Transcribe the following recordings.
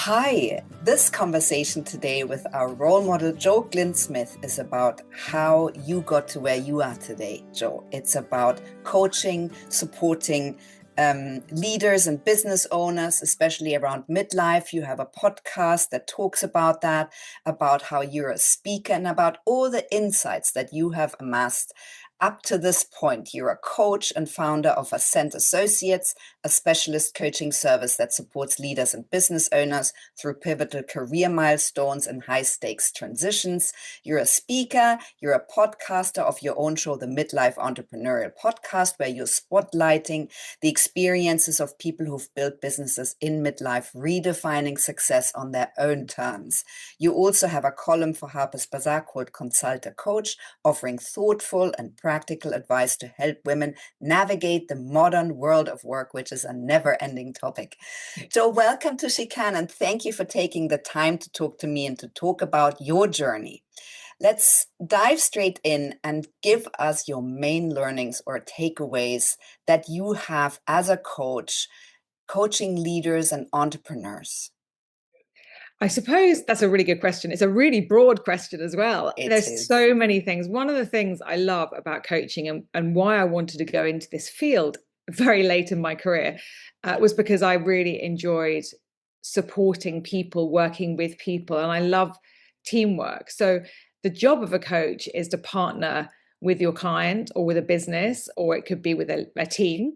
Hi, this conversation today with our role model, Glynn-Smith, is about how you got to where you are today, Joe. It's about coaching, supporting leaders and business owners, especially around midlife. You have a podcast that talks about that, about how you're a speaker, and about all the insights that you have amassed up to this point. You're a coach and founder of Ascent Associates, a specialist coaching service that supports leaders and business owners through pivotal career milestones and high-stakes transitions. You're a speaker, you're a podcaster of your own show, the Midlife Entrepreneurial Podcast, where you're spotlighting the experiences of people who've built businesses in midlife, redefining success on their own terms. You also have a column for Harper's Bazaar called Consult a Coach, offering thoughtful and practical advice to help women navigate the modern world of work, which is a never-ending topic. Joe, welcome to WeCan, and thank you for taking the time to talk to me and to talk about your journey. Let's dive straight in and give us your main learnings or takeaways that you have as a coach, coaching leaders and entrepreneurs. I suppose that's a really good question. It's a really broad question as well. There's so many things. One of the things I love about coaching and why I wanted to go into this field very late in my career was because I really enjoyed supporting people, working with people, and I love teamwork. So the job of a coach is to partner with your client or with a business, or it could be with a team,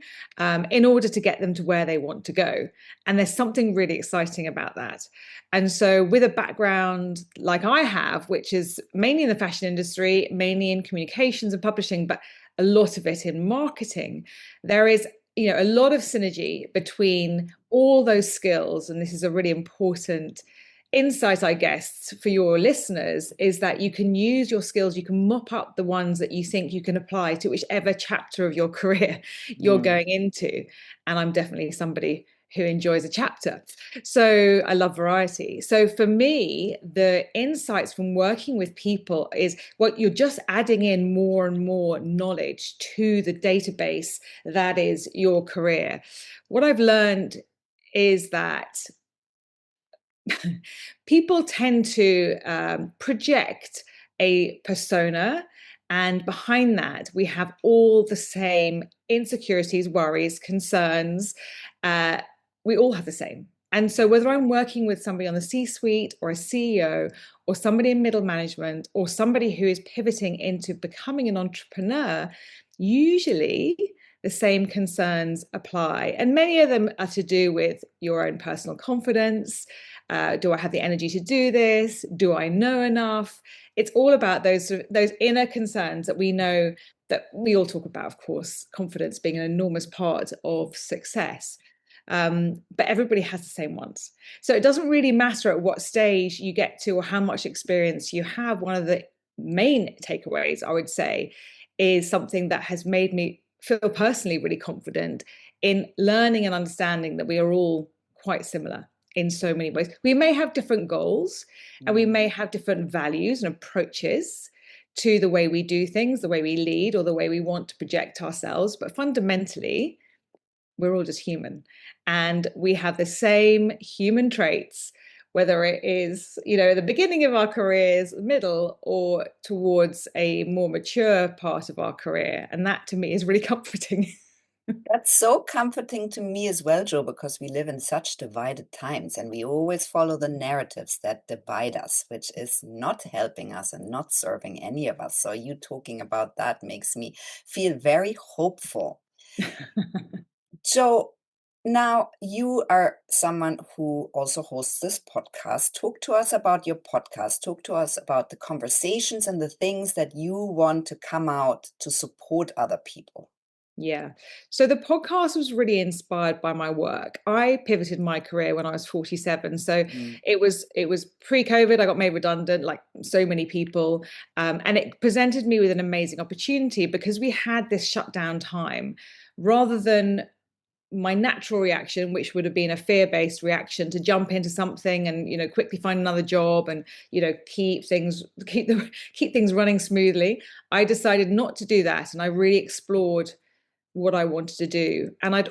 in order to get them to where they want to go. And there's something really exciting about that. And so with a background like I have, which is mainly in the fashion industry, mainly in communications and publishing, but a lot of it in marketing, there is a lot of synergy between all those skills. And this is a really important insight, I guess, for your listeners, is that you can use your skills, you can mop up the ones that you think you can apply to whichever chapter of your career you're going into. And I'm definitely somebody who enjoys a chapter. So I love variety. So for me, the insights from working with people is what you're just adding in more and more knowledge to the database that is your career. What I've learned is that people tend to project a persona, and behind that we have all the same insecurities, worries, concerns. We all have the same. And so whether I'm working with somebody on the C-suite or a CEO or somebody in middle management or somebody who is pivoting into becoming an entrepreneur, usually the same concerns apply. And many of them are to do with your own personal confidence. Do I have the energy to do this? Do I know enough? It's all about those inner concerns that we know that we all talk about, of course, confidence being an enormous part of success. But everybody has the same ones. So it doesn't really matter at what stage you get to or how much experience you have. One of the main takeaways, I would say, is something that has made me feel personally really confident in learning and understanding that we are all quite similar in so many ways. We may have different goals and we may have different values and approaches to the way we do things, the way we lead, or the way we want to project ourselves. But fundamentally, we're all just human, and we have the same human traits, whether it is, at the beginning of our careers, middle, or towards a more mature part of our career. And that to me is really comforting. That's so comforting to me as well, Joe, because we live in such divided times and we always follow the narratives that divide us, which is not helping us and not serving any of us. So you talking about that makes me feel very hopeful. Joe, now you are someone who also hosts this podcast. Talk to us about your podcast. Talk to us about the conversations and the things that you want to come out to support other people. Yeah. So the podcast was really inspired by my work. I pivoted my career when I was 47. So it was pre-COVID. I got made redundant, like so many people. And it presented me with an amazing opportunity because we had this shutdown time. Rather than my natural reaction, which would have been a fear-based reaction to jump into something and quickly find another job and keep things running smoothly, I decided not to do that. And I really explored what I wanted to do. And I'd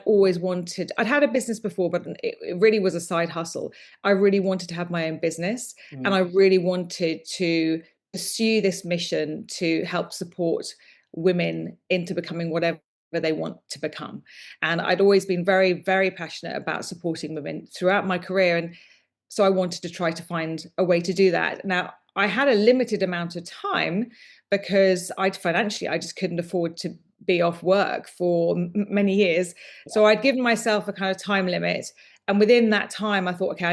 had a business before, but it really was a side hustle. I really wanted to have my own business, and I really wanted to pursue this mission to help support women into becoming whatever they want to become. And I'd always been very, very passionate about supporting women throughout my career. And so I wanted to try to find a way to do that. Now, I had a limited amount of time because I just couldn't afford to be off work for many years. So I'd given myself a kind of time limit. And within that time, I thought, okay,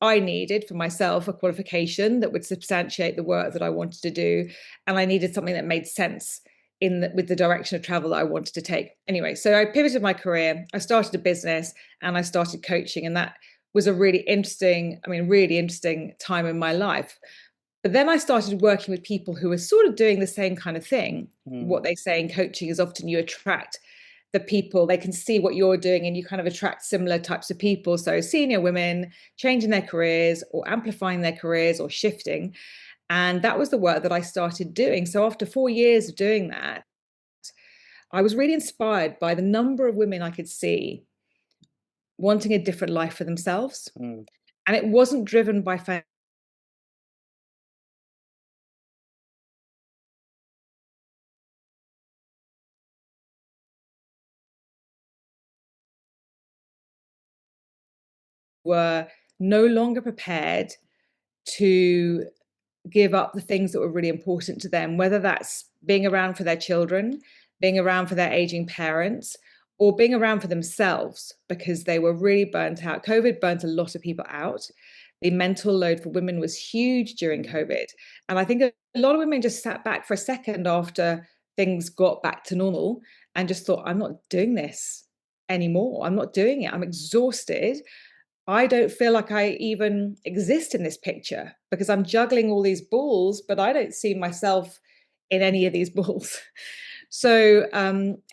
I needed for myself a qualification that would substantiate the work that I wanted to do. And I needed something that made sense with the direction of travel that I wanted to take. Anyway, so I pivoted my career. I started a business and I started coaching. And that was a really interesting time in my life. But then I started working with people who were sort of doing the same kind of thing. What they say in coaching is often you attract the people, they can see what you're doing and you kind of attract similar types of people. So senior women changing their careers or amplifying their careers or shifting. And that was the work that I started doing. So after 4 years of doing that, I was really inspired by the number of women I could see wanting a different life for themselves. And it wasn't driven by were no longer prepared to give up the things that were really important to them, whether that's being around for their children, being around for their aging parents, or being around for themselves because they were really burnt out. COVID burnt a lot of people out. The mental load for women was huge during COVID. And I think a lot of women just sat back for a second after things got back to normal and just thought, I'm not doing this anymore. I'm not doing it. I'm exhausted. I don't feel like I even exist in this picture because I'm juggling all these balls, but I don't see myself in any of these balls. So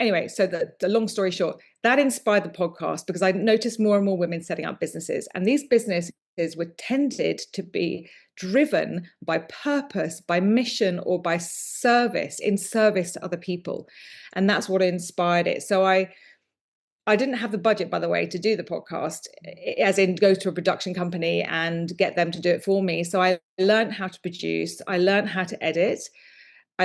anyway, so the long story short, that inspired the podcast because I noticed more and more women setting up businesses. And these businesses were tended to be driven by purpose, by mission, or by service, in service to other people. And that's what inspired it. So I didn't have the budget, by the way, to do the podcast, as in go to a production company and get them to do it for me. So I learned how to produce. I learned how to edit. I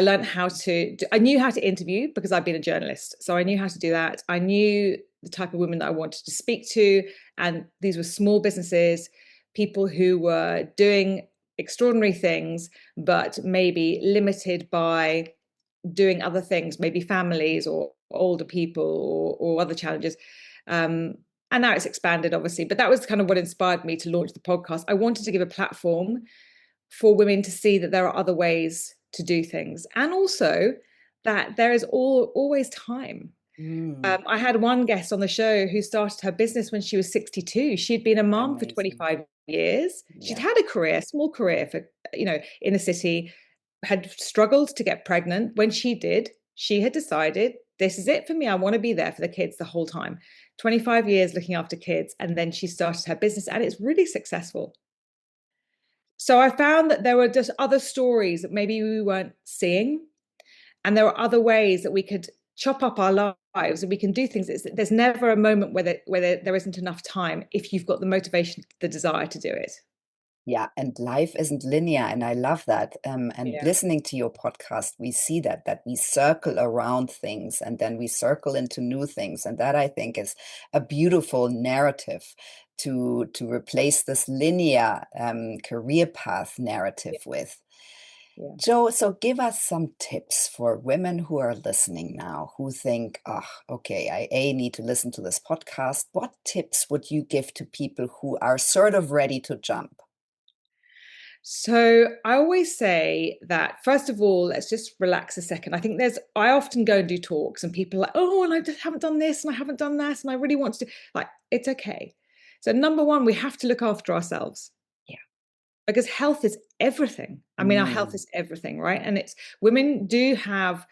knew how to interview because I've been a journalist. So I knew how to do that. I knew the type of women that I wanted to speak to. And these were small businesses, people who were doing extraordinary things, but maybe limited by doing other things, maybe families or older people or other challenges. And now it's expanded, obviously, but that was kind of what inspired me to launch the podcast. I wanted to give a platform for women to see that there are other ways to do things, and also that there is always time. I had one guest on the show who started her business when she was 62. She'd been a mom for 25 years. She'd had a career, small career for, in the city, had struggled to get pregnant. When she did, she had decided, this is it for me. I want to be there for the kids the whole time. 25 years looking after kids. And then she started her business and it's really successful. So I found that there were just other stories that maybe we weren't seeing. And there were other ways that we could chop up our lives and we can do things. There's never a moment where there isn't enough time if you've got the motivation, the desire to do it. Yeah, and life isn't linear, and I love that. Listening to your podcast, we see that we circle around things and then we circle into new things, and that I think is a beautiful narrative to replace this linear career path narrative with. Yeah. Jo, so give us some tips for women who are listening now, who think, okay, I need to listen to this podcast. What tips would you give to people who are sort of ready to jump? So I always say that, first of all, let's just relax a second. I often go and do talks and people are like, oh, and I just haven't done this and I haven't done that. And I really want to do, it's okay. So number one, we have to look after ourselves. Yeah. Because health is everything. I mean, our health is everything, right? And women do have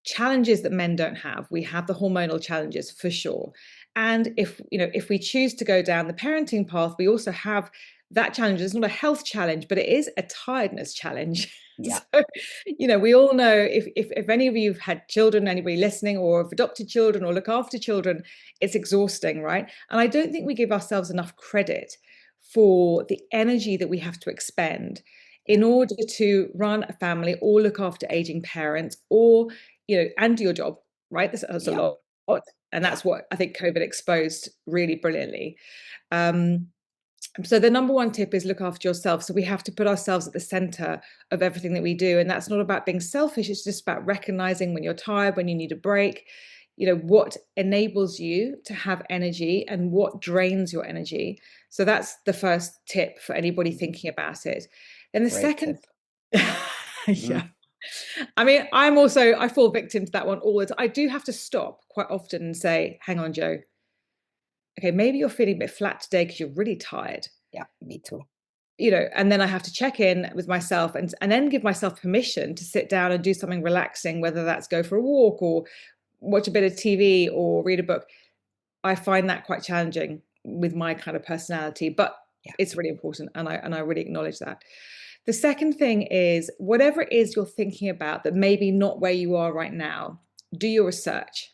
challenges that men don't have. We have the hormonal challenges for sure. And if we choose to go down the parenting path, we also have that challenge is not a health challenge, but it is a tiredness challenge. Yeah. So, we all know if any of you have had children, anybody listening, or have adopted children or look after children, it's exhausting, right? And I don't think we give ourselves enough credit for the energy that we have to expend in order to run a family or look after aging parents or, and do your job, right? That's a lot. And that's what I think COVID exposed really brilliantly. So the number one tip is look after yourself. So we have to put ourselves at the center of everything that we do. And that's not about being selfish. It's just about recognizing when you're tired, when you need a break, what enables you to have energy and what drains your energy. So that's the first tip for anybody thinking about it. Then the second, yeah. I mean, I fall victim to that one all the time. I do have to stop quite often and say, hang on, Joe. Okay, maybe you're feeling a bit flat today because you're really tired. Yeah, me too. And then I have to check in with myself and then give myself permission to sit down and do something relaxing, whether that's go for a walk or watch a bit of TV or read a book. I find that quite challenging with my kind of personality, but it's really important. And I really acknowledge that. The second thing is whatever it is you're thinking about that maybe not where you are right now, do your research.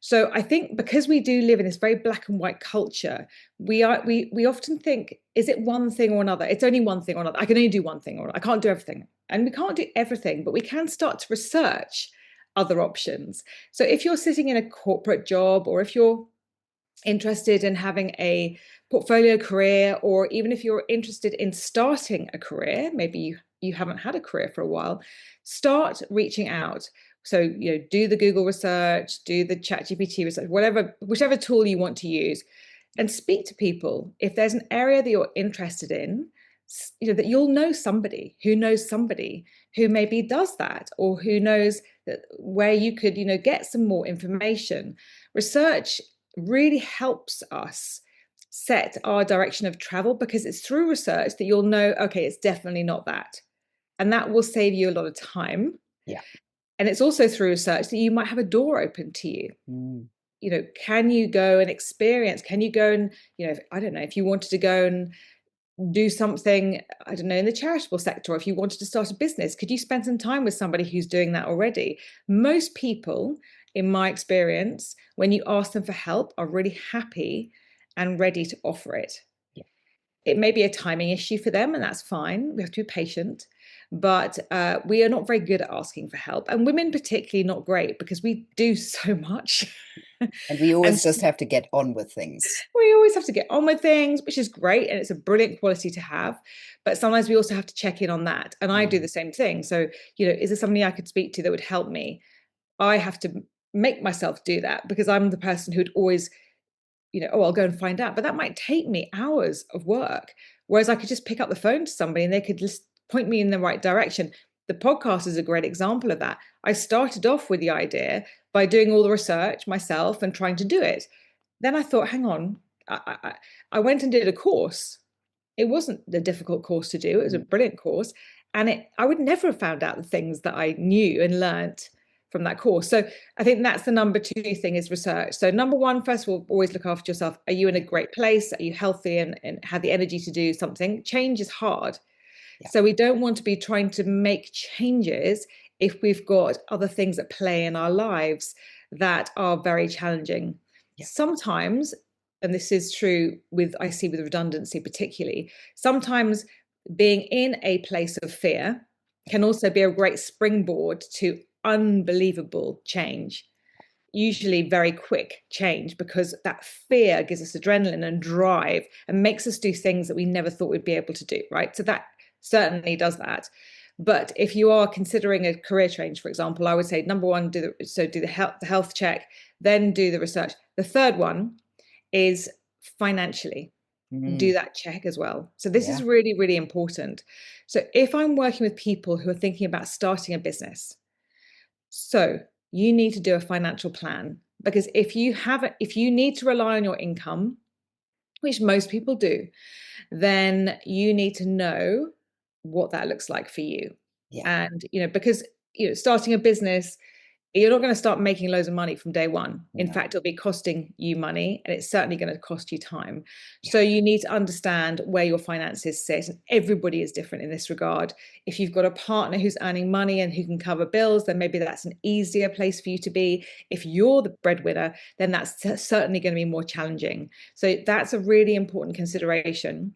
So I think because we do live in this very black and white culture, we often think, is it one thing or another? It's only one thing or another. I can only do one thing or another. I can't do everything. And we can't do everything, but we can start to research other options. So if you're sitting in a corporate job, or if you're interested in having a portfolio career, or even if you're interested in starting a career, maybe you haven't had a career for a while, start reaching out. So, do the Google research, do the ChatGPT research, whichever tool you want to use, and speak to people. If there's an area that you're interested in, that you'll know somebody who knows somebody who maybe does that, or who knows that where you could, get some more information. Research really helps us set our direction of travel, because it's through research that you'll know, okay, it's definitely not that. And that will save you a lot of time. Yeah. And it's also through research that you might have a door open to you. Can you go and experience? Can you go and, I don't know, if you wanted to go and do something, I don't know, in the charitable sector, or if you wanted to start a business, could you spend some time with somebody who's doing that already? Most people, in my experience, when you ask them for help, are really happy and ready to offer it. Yeah. It may be a timing issue for them, and that's fine. We have to be patient. But we are not very good at asking for help. And women particularly not great, because we do so much. And we always just have to get on with things. We always have to get on with things, which is great. And it's a brilliant quality to have. But sometimes we also have to check in on that. And I do the same thing. So, is there somebody I could speak to that would help me? I have to make myself do that, because I'm the person who'd always, I'll go and find out. But that might take me hours of work. Whereas I could just pick up the phone to somebody and they could just point me in the right direction. The podcast is a great example of that. I started off with the idea by doing all the research myself and trying to do it. Then I thought, hang on, I went and did a course. It wasn't a difficult course to do. It was a brilliant course. And I would never have found out the things that I knew and learnt from that course. So I think that's the number two thing, is research. So number one, first of all, always look after yourself. Are you in a great place? Are you healthy and have the energy to do something? Change is hard. Yeah. So we don't want to be trying to make changes if we've got other things at play in our lives that are very challenging. Yeah. Sometimes, and this is true I see with redundancy particularly, sometimes being in a place of fear can also be a great springboard to unbelievable change. Usually very quick change, because that fear gives us adrenaline and drive and makes us do things that we never thought we'd be able to do, right? So that certainly does that. But if you are considering a career change, for example, I would say number one, do the health check, then do the research. The third one is financially. Do that check as well. So this is really, really important. So if I'm working with people who are thinking about starting a business, so you need to do a financial plan, because if you need to rely on your income, which most people do, then you need to know what that looks like for you. Yeah. And, because, starting a business, You're not going to start making loads of money from day one. In No. fact, it'll be costing you money, and it's certainly going to cost you time. Yeah. So you need to understand where your finances sit. And everybody is different in this regard. If you've got a partner who's earning money and who can cover bills, then maybe that's an easier place for you to be. If you're the breadwinner, then that's certainly going to be more challenging. So that's a really important consideration.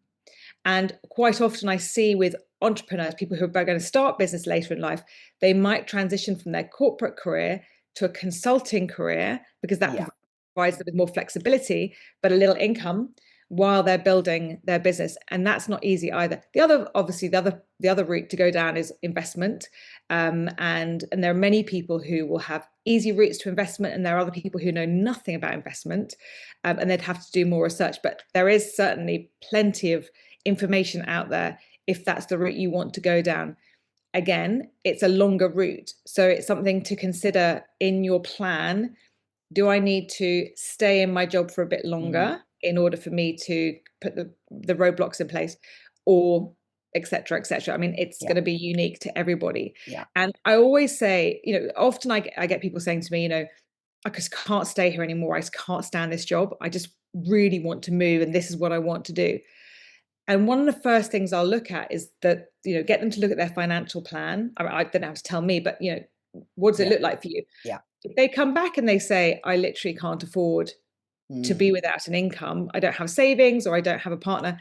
And quite often I see with entrepreneurs, people who are going to start business later in life, they might transition from their corporate career to a consulting career because that Yeah. provides them with more flexibility, but a little income while they're building their business. And that's not easy either. Obviously, the other route to go down is investment. And there are many people who will have easy routes to investment, and there are other people who know nothing about investment, and they'd have to do more research. But there is certainly plenty of information out there if that's the route you want to go down. Again, it's a longer route, so it's something to consider in your plan. Do I need to stay in my job for a bit longer in order for me to put the roadblocks in place, or etc., etc.? I mean, it's going to be unique to everybody. Yeah. And I always say, often I get people saying to me, I just can't stay here anymore. I just can't stand this job. I just really want to move, and this is what I want to do. And one of the first things I'll look at is that, get them to look at their financial plan. I don't have to tell me, but, what does it look like for you? Yeah. If they come back and they say, I literally can't afford to be without an income, I don't have savings, or I don't have a partner,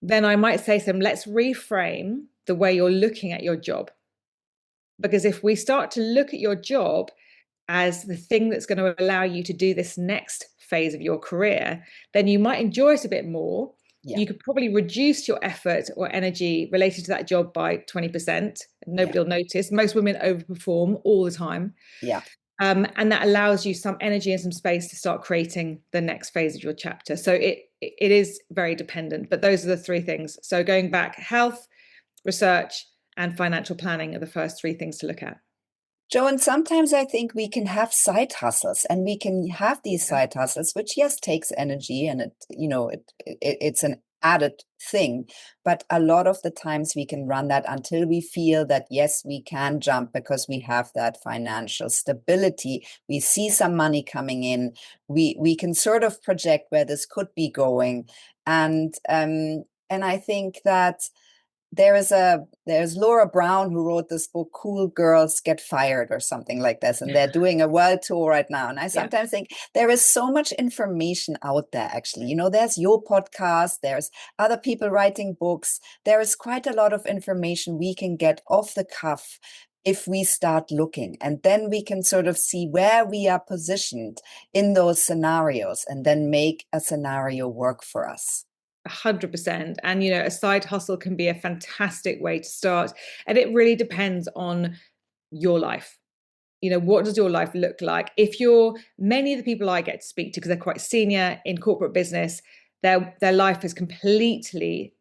then I might say to them, let's reframe the way you're looking at your job. Because if we start to look at your job as the thing that's going to allow you to do this next phase of your career, then you might enjoy it a bit more. Yeah. You could probably reduce your effort or energy related to that job by 20%. Nobody will notice. Most women overperform all the time. Yeah. And that allows you some energy and some space to start creating the next phase of your chapter. So it is very dependent, but those are the three things. So going back, health, research, and financial planning are the first three things to look at. Jo, and sometimes I think we can have side hustles, and we can have these side hustles, which yes, takes energy, and it's an added thing. But a lot of the times we can run that until we feel that, yes, we can jump because we have that financial stability. We see some money coming in. We can sort of project where this could be going. And I think that there's Laura Brown, who wrote this book, Cool Girls Get Fired, or something like this. And they're doing a world tour right now. And I sometimes think there is so much information out there, actually. There's your podcast, there's other people writing books. There is quite a lot of information we can get off the cuff if we start looking, and then we can sort of see where we are positioned in those scenarios and then make a scenario work for us. 100%. And, a side hustle can be a fantastic way to start. And it really depends on your life. What does your life look like? Many of the people I get to speak to, because they're quite senior in corporate business, their life is completely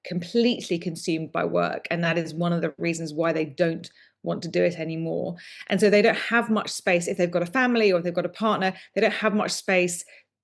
consumed by work. And that is one of the reasons why they don't want to do it anymore. And so they don't have much space. If they've got a family or if they've got a partner, they don't have much space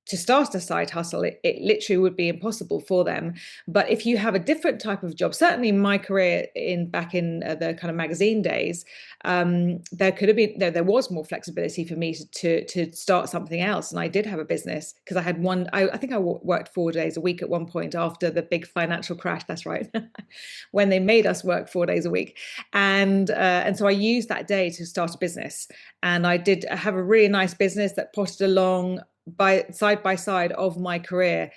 to start a side hustle. It literally would be impossible for them. But if you have a different type of job, certainly in my career back in the kind of magazine days, there was more flexibility for me to start something else. And I did have a business because I had I think I worked 4 days a week at one point after the big financial crash. That's right. When they made us work 4 days a week. And so I used that day to start a business. And I did have a really nice business that potted along side by side of my career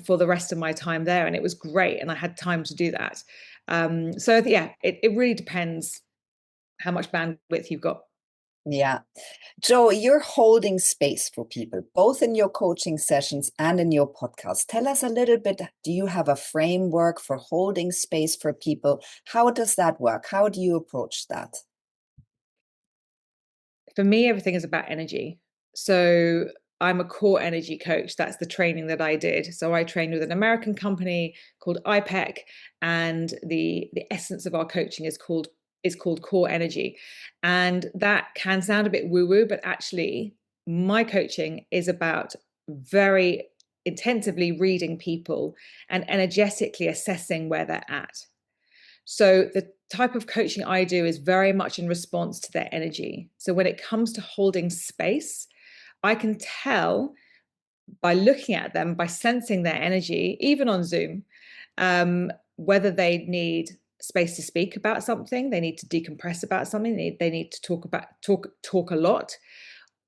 for the rest of my time there. And it was great. And I had time to do that. It really depends how much bandwidth you've got. Yeah. Jo, you're holding space for people, both in your coaching sessions and in your podcast. Tell us a little bit, do you have a framework for holding space for people? How does that work? How do you approach that? For me, everything is about energy. So I'm a core energy coach. That's the training that I did. So I trained with an American company called IPEC, and the essence of our coaching is called core energy. And that can sound a bit woo-woo, but actually my coaching is about very intensively reading people and energetically assessing where they're at. So the type of coaching I do is very much in response to their energy. So when it comes to holding space, I can tell by looking at them, by sensing their energy, even on Zoom, whether they need space to speak about something, they need to decompress about something, they need to talk a lot,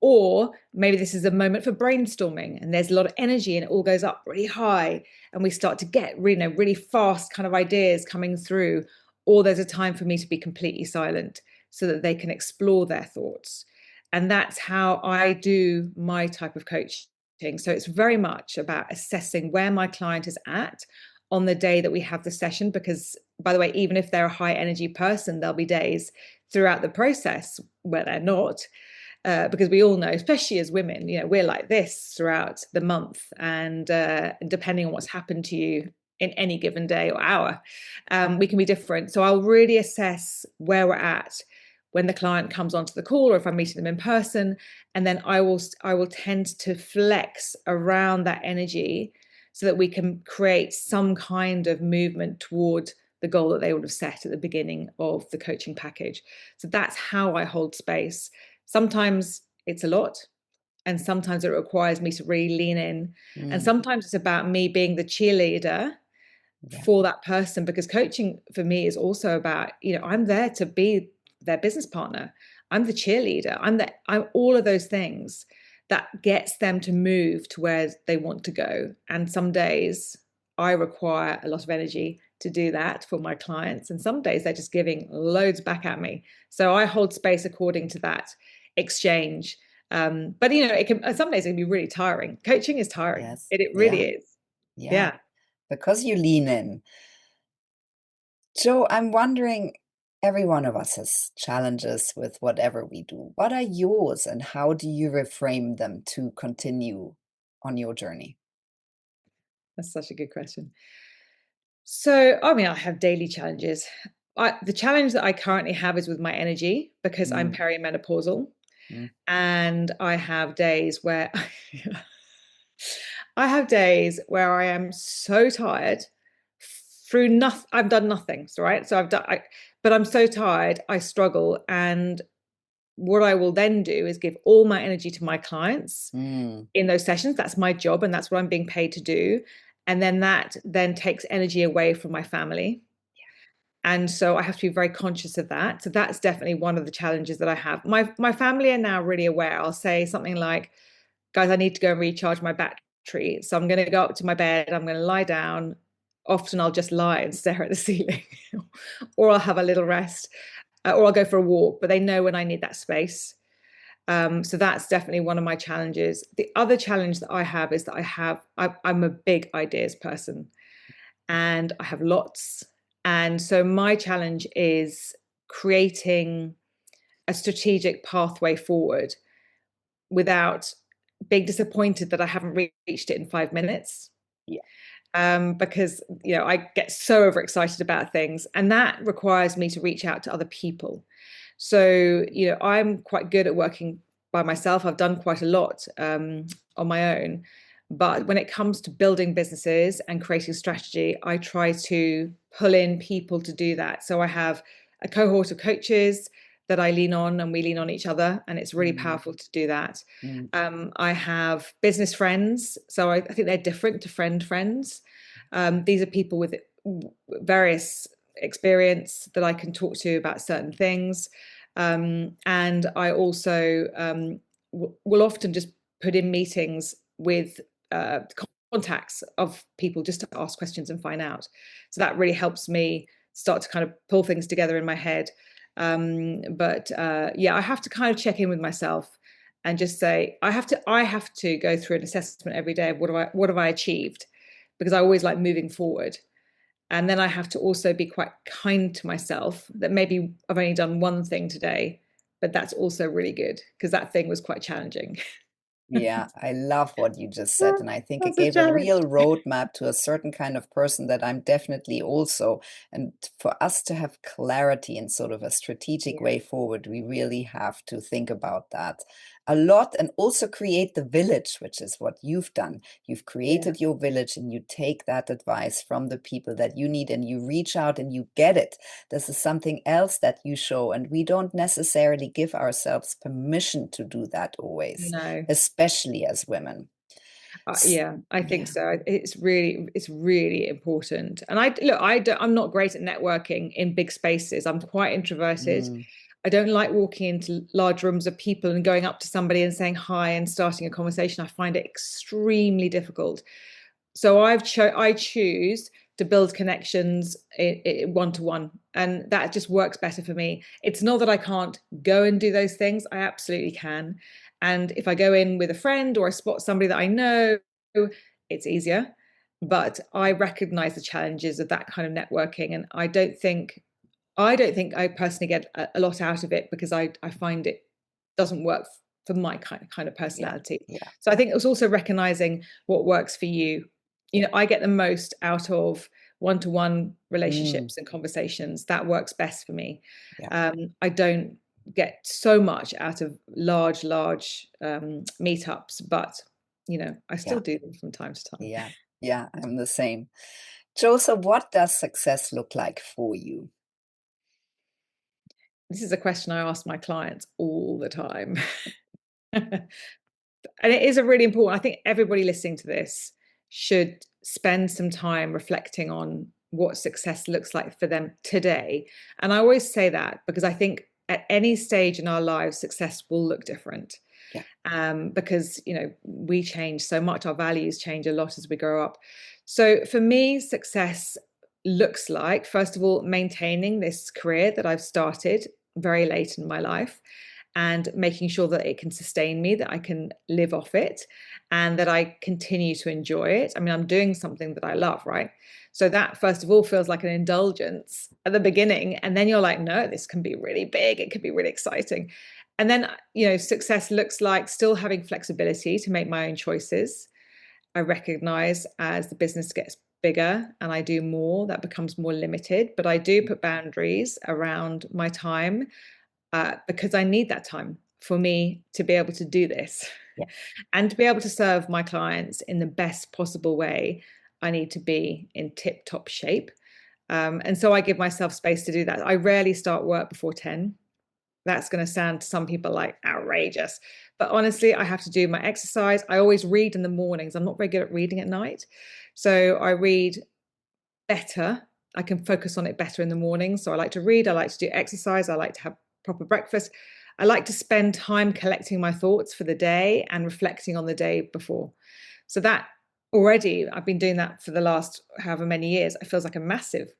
or maybe this is a moment for brainstorming and there's a lot of energy and it all goes up really high and we start to get really fast kind of ideas coming through, or there's a time for me to be completely silent so that they can explore their thoughts. And that's how I do my type of coaching. So it's very much about assessing where my client is at on the day that we have the session, because, by the way, even if they're a high energy person, there'll be days throughout the process where they're not. Because we all know, especially as women, we're like this throughout the month, and depending on what's happened to you in any given day or hour, we can be different. So I'll really assess where we're at when the client comes onto the call, or if I'm meeting them in person, and then I will tend to flex around that energy so that we can create some kind of movement toward the goal that they would have set at the beginning of the coaching package. So that's how I hold space. Sometimes it's a lot, and sometimes it requires me to really lean in. And sometimes it's about me being the cheerleader for that person, because coaching for me is also about, I'm there to be their business partner. I'm the cheerleader. I'm all of those things that gets them to move to where they want to go. And some days I require a lot of energy to do that for my clients, and some days they're just giving loads back at me. So I hold space according to that exchange. But it can, some days it can be really tiring. Coaching is tiring. Yes. It really is. Yeah. Because you lean in. Jo, I'm wondering, every one of us has challenges with whatever we do. What are yours, and how do you reframe them to continue on your journey? That's such a good question. So, I mean, I have daily challenges. The challenge that I currently have is with my energy, because I'm perimenopausal, Mm. and I have days where I am so tired through nothing. I've done nothing, right? So but I'm so tired, I struggle. And what I will then do is give all my energy to my clients in those sessions. That's my job, and that's what I'm being paid to do. And then that then takes energy away from my family. And so I have to be very conscious of that. So that's definitely one of the challenges that I have. My family are now really aware. I'll say something like, guys, I need to go and recharge my battery. So I'm going to go up to my bed. I'm going to lie down. Often I'll just lie and stare at the ceiling, or I'll have a little rest, or I'll go for a walk. But they know when I need that space. So that's definitely one of my challenges. The other challenge that I have is that I'm a big ideas person, and I have lots. And so my challenge is creating a strategic pathway forward without being disappointed that I haven't reached it in 5 minutes. Because I get so overexcited about things, and that requires me to reach out to other people. So I'm quite good at working by myself. I've done quite a lot on my own, but when it comes to building businesses and creating strategy, I try to pull in people to do that. So I have a cohort of coaches that I lean on, and we lean on each other, and it's really powerful to do that. I have business friends, so I think they're different to friends. These are people with various experience that I can talk to about certain things. And I also will often just put in meetings with contacts of people just to ask questions and find out. So that really helps me start to kind of pull things together in my head. But I have to kind of check in with myself and just say, I have to go through an assessment every day of what have I achieved, because I always like moving forward. And then I have to also be quite kind to myself that maybe I've only done one thing today, but that's also really good, because that thing was quite challenging. Yeah, I love what you just said. And I think it That's a gave a challenge. real roadmap to a certain kind of person that I'm definitely also. And for us to have clarity and sort of a strategic way forward, we really have to think about that. a lot, and also create the village, which is what you've done. You've Yeah. created your village and you take that advice from the people that you need and you reach out and you get it. This is something else that you show, and we don't necessarily give ourselves permission to do that always, No. especially as women. Yeah, I think Yeah. so. It's really important. And I'm not great at networking in big spaces. I'm quite introverted. Mm, I don't like walking into large rooms of people and going up to somebody and saying hi and starting a conversation. I find it extremely difficult. So I choose to build connections one-to-one, and that just works better for me. It's not that I can't go and do those things. I absolutely can. And if I go in with a friend or I spot somebody that I know, it's easier. But I recognize the challenges of that kind of networking, and I personally get a lot out of it, because I find it doesn't work for my kind of yeah. personality. Yeah. So I think it was also recognizing what works for you. I get the most out of one-to-one Mm, relationships and conversations. That works best for me. yeah. I don't get so much out of large meetups, but I still Yeah. do them from time to time. Yeah. Yeah. I'm the same. Joseph, what does success look like for you? This is a question I ask my clients all the time. And it is a really important. I think everybody listening to this should spend some time reflecting on what success looks like for them today. And I always say that because I think at any stage in our lives, success will look different. Yeah. Because we change so much, our values change a lot as we grow up. So for me, success looks like, first of all, maintaining this career that I've started very late in my life, and making sure that it can sustain me, that I can live off it, and that I continue to enjoy it. I mean, I'm doing something that I love, right? So that, first of all, feels like an indulgence at the beginning. And then you're like, no, this can be really big. It could be really exciting. And then, success looks like still having flexibility to make my own choices. I recognize as the business gets bigger and I do more, that becomes more limited. But I do put boundaries around my time, because I need that time for me to be able to do this. Yeah. And to be able to serve my clients in the best possible way. I need to be in tip-top shape. And so I give myself space to do that. I rarely start work before 10. That's going to sound to some people like outrageous. But honestly, I have to do my exercise. I always read in the mornings. I'm not very good at reading at night. So I read better. I can focus on it better in the morning. So I like to read. I like to do exercise. I like to have proper breakfast. I like to spend time collecting my thoughts for the day and reflecting on the day before. So that already, I've been doing that for the last however many years. It feels like a massive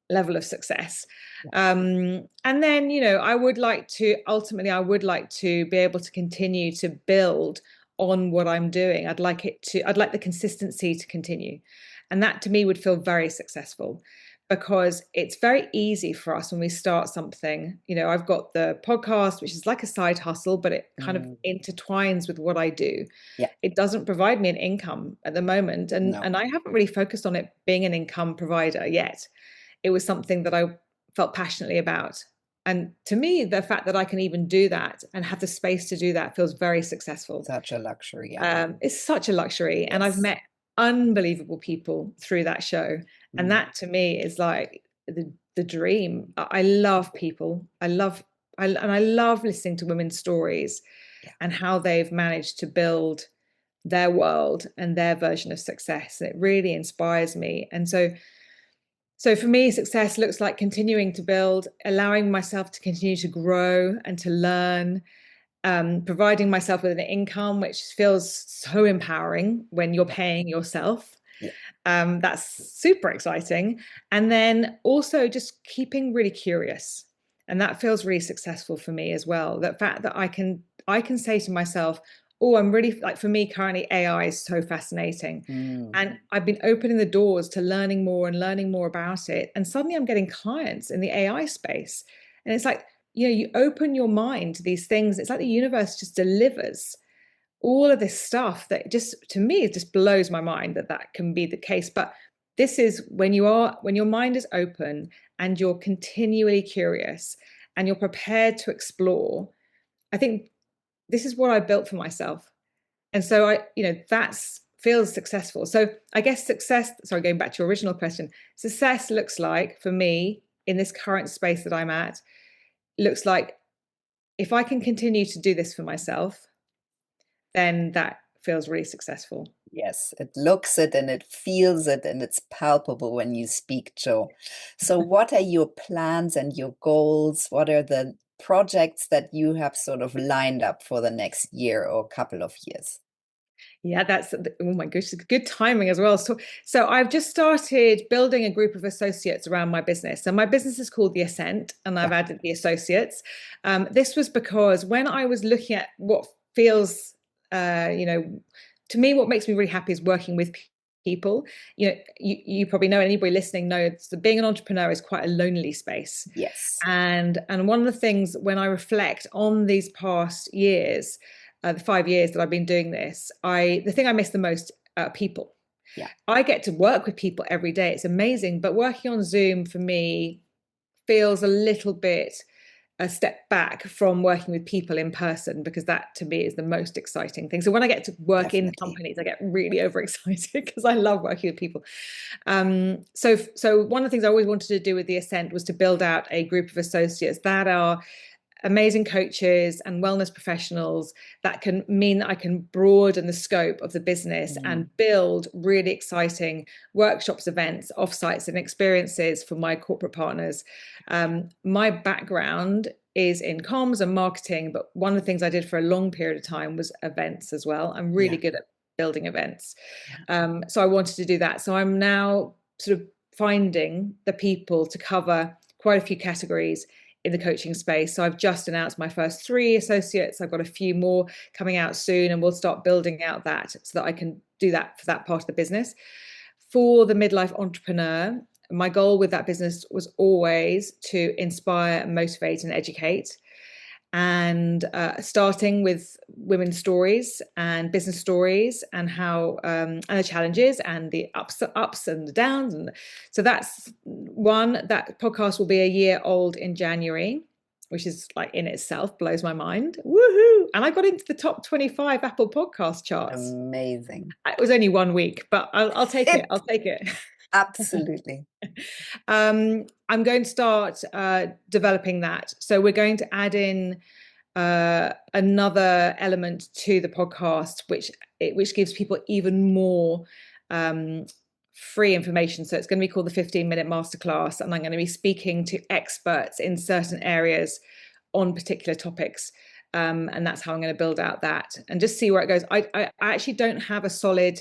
level of success. And then, I would like to be able to continue to build on what I'm doing. I'd like the consistency to continue. And that to me would feel very successful, because it's very easy for us when we start something. I've got the podcast, which is like a side hustle, but it kind of intertwines with what I do. Yeah. It doesn't provide me an income at the moment. And I haven't really focused on it being an income provider yet. It was something that I felt passionately about. And to me, the fact that I can even do that and have the space to do that feels very successful. Such a luxury. Yeah. It's such a luxury. And I've Yes. met unbelievable people through that show. And that to me is like the dream. I love people. I love listening to women's stories and how they've managed to build their world and their version of success. And it really inspires me. And so for me, success looks like continuing to build, allowing myself to continue to grow and to learn, providing myself with an income, which feels so empowering when you're paying yourself. Yeah. That's super exciting. And then also just keeping really curious. And that feels really successful for me as well. That fact that I can say to myself, oh, I'm really, like, for me currently, AI is so fascinating. And I've been opening the doors to learning more about it. And suddenly I'm getting clients in the AI space. And it's like, you open your mind to these things. It's like the universe just delivers all of this stuff that just, to me, it just blows my mind that can be the case. But this is when your mind is open and you're continually curious and you're prepared to explore. I think this is what I built for myself. And so that's feels successful. So I guess success, sorry, going back to your original question, success looks like for me in this current space that I'm at, looks like if I can continue to do this for myself, then that feels really successful. Yes, it looks it and it feels it and it's palpable when you speak, Jo. So what are your plans and your goals? What are the projects that you have sort of lined up for the next year or couple of years? Yeah, that's, oh my gosh, good timing as well. So I've just started building a group of associates around my business. So my business is called the Ascent, and I've Yeah. added the associates. This was because when I was looking at what feels, to me, what makes me really happy is working with people. You probably know, anybody listening knows that being an entrepreneur is quite a lonely space. Yes. And one of the things when I reflect on these past years, the 5 years that I've been doing this, the thing I miss the most are people. Yeah. I get to work with people every day. It's amazing. But working on Zoom for me feels a little bit a step back from working with people in person, because that to me is the most exciting thing. So when I get to work in Definitely. companies, I get really overexcited because I love working with people. So one of the things I always wanted to do with the Ascent was to build out a group of associates that are amazing coaches and wellness professionals that can mean that I can broaden the scope of the business and build really exciting workshops, events, offsites, and experiences for my corporate partners. My background is in comms and marketing, but one of the things I did for a long period of time was events as well. I'm really good at building events. So I wanted to do that. So I'm now sort of finding the people to cover quite a few categories in the coaching space. So I've just announced my first 3 associates. I've got a few more coming out soon, and we'll start building out that so that I can do that for that part of the business. For the Midlife Entrepreneur, my goal with that business was always to inspire, motivate, and educate. And starting with women's stories and business stories, and how and the challenges and the ups and the downs. And so that's one. That podcast will be a year old in January, which is like in itself blows my mind. Woohoo! And I got into the top 25 Apple podcast charts. Amazing. It was only 1 week, but I'll take it. I'll take it. Absolutely. I'm going to start developing that. So we're going to add in another element to the podcast, which gives people even more free information. So it's going to be called the 15-minute masterclass, and I'm going to be speaking to experts in certain areas on particular topics. And that's how I'm going to build out that and just see where it goes. I actually don't have a solid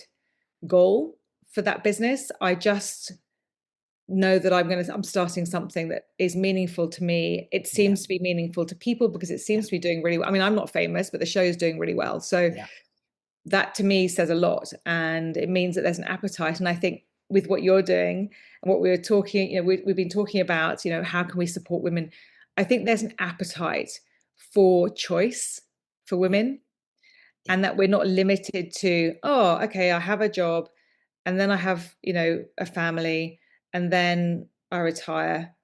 goal for that business. I just know that I'm starting something that is meaningful to me. It seems to be meaningful to people because it seems to be doing really well. I mean, I'm not famous, but the show is doing really well. So that to me says a lot, and it means that there's an appetite. And I think with what you're doing and what we were talking, we've been talking about, how can we support women? I think there's an appetite for choice for women, and that we're not limited to, oh, okay, I have a job, and then I have, a family, and then I retire.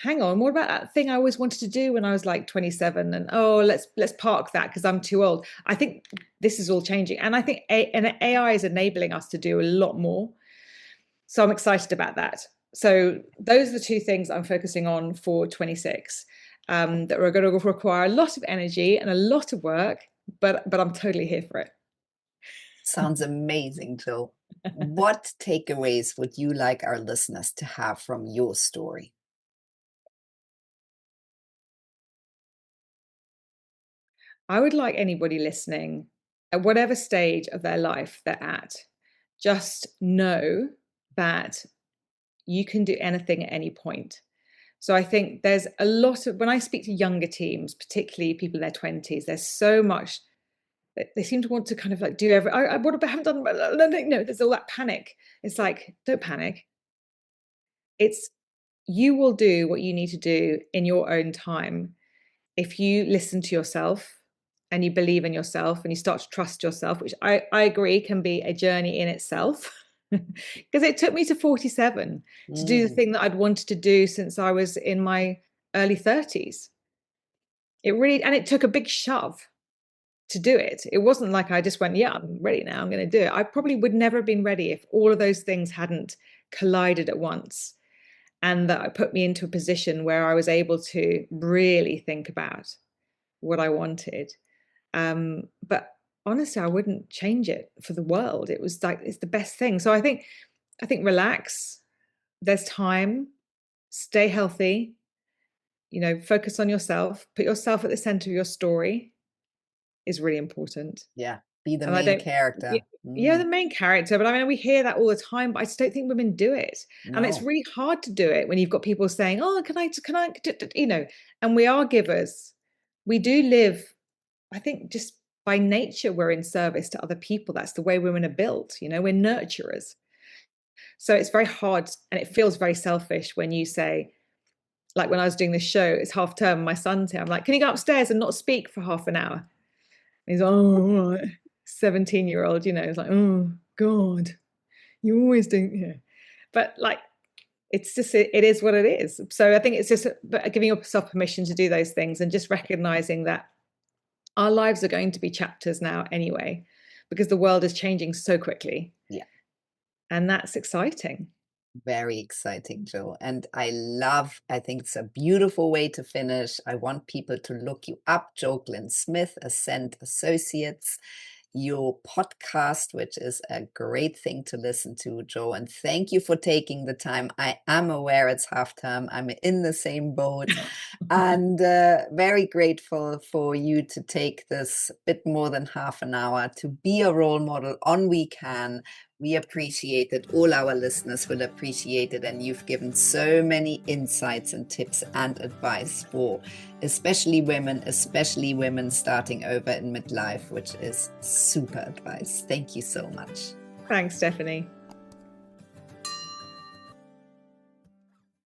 Hang on, what about that thing I always wanted to do when I was like 27? And let's park that because I'm too old. I think this is all changing, and I think AI is enabling us to do a lot more. So I'm excited about that. So those are the 2 things I'm focusing on for 26, that are going to require a lot of energy and a lot of work, but I'm totally here for it. Sounds amazing, Jo. What takeaways would you like our listeners to have from your story? I would like anybody listening, at whatever stage of their life they're at, just know that you can do anything at any point. So I think there's a lot of, when I speak to younger teams, particularly people in their 20s, there's so much that they seem to want to kind of like do what I haven't done. No, there's all that panic. It's like, don't panic. It's, you will do what you need to do in your own time. If you listen to yourself and you believe in yourself and you start to trust yourself, which I agree can be a journey in itself, because it took me to 47 to do the thing that I'd wanted to do since I was in my early 30s. It really, and it took a big shove. to do it. It wasn't like I just went, yeah, I'm ready now, I'm going to do it. I probably would never have been ready if all of those things hadn't collided at once. And that put me into a position where I was able to really think about what I wanted. But honestly, I wouldn't change it for the world. It was like, it's the best thing. So I think relax, there's time, stay healthy, focus on yourself, put yourself at the center of your story is really important. Yeah. Be the And I main don't, character. yeah, the main character. But I mean, we hear that all the time, but I just don't think women do it. And it's No. really hard to do it when you've got people saying, oh, can I, and we are givers. We do live, I think just by nature, we're in service to other people. That's the way women are built. We're nurturers. So it's very hard and it feels very selfish when you say, like when I was doing this show, it's half term, my son's here. I'm like, can you go upstairs and not speak for half an hour? And he's like, oh, all right. 17-year-old, it's like, oh God, you always do. Yeah. But like, it's just, it is what it is. So I think it's just giving yourself permission to do those things and just recognizing that our lives are going to be chapters now anyway, because the world is changing so quickly. Yeah. And that's exciting. Very exciting, Jo. And I think it's a beautiful way to finish. I want people to look you up, Jo Glynn-Smith, Ascent Associates, your podcast, which is a great thing to listen to, Jo. And thank you for taking the time. I am aware it's half term. I'm in the same boat and very grateful for you to take this bit more than half an hour to be a role model on WeCan. We appreciate it. All our listeners will appreciate it. And you've given so many insights and tips and advice for especially women starting over in midlife, which is super advice. Thank you so much. Thanks, Stephanie.